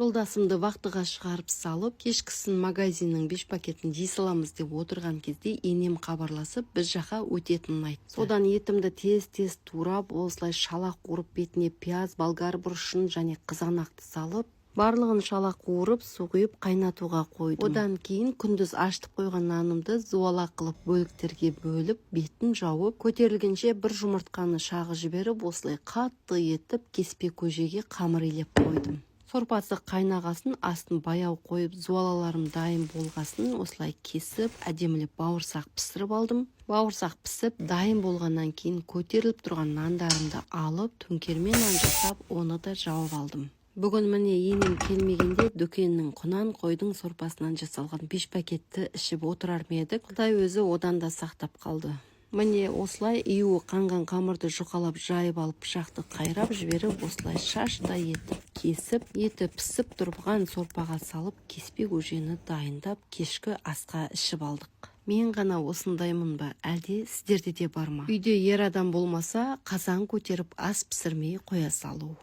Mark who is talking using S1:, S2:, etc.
S1: Жолдасымды вақтыға шығарып салып, кешкісін магазиннің 5 пакетін жей саламыз деп отырған кезде енем хабарласып, біз жаққа өтетінін айтты. Содан етімді тез-тез турап, осылай шалақ қуырып бетіне пияз, болгар бұрышын және қызанақты салып, барлығын шалақ қуырып, су құйып қайнатуға қойдым. Одан кейін күндіз ашытып қойған нанымды зуалақ қылып бөліктерге бөліп, бетін жауып, көтерілгенше бір жұмыртқаны шағы жіберіп, осылай қатты етіп, кеспе көжеге қамыр илеп қойдым. Сорпасы қайнағасын, астын баяу қойып, зуалаларым дайын болғасын, осылай кесіп, әдемілеп бауырсақ пісіріп алдым. Бауырсақ пісіп, дайын болғаннан кейін көтеріліп тұрған нандарымды алып, төңкермен нан жасап, оны да жауып алдым. Бүгін міне енем келмегенде дүкеннің құнан қойдың сорпасынан жасалған 5 пакетті ішіп отырар ма едік. Құдай өзі одан да сақтап қалды. Міне осылай июі қанған қамырды жұқалап жайып алып, пышақты қайрап жіберіп, осылай шаштай етіп кесіп, еті пісіп тұрған сорпаға салып, кеспе көжені дайындап, кешкі асқа ішіп алдық. Мен ғана осындаймын ба, әлде сіздерде де бар ма? Үйде ер адам болмаса, қазан көтеріп ас пісірмей қоя салу.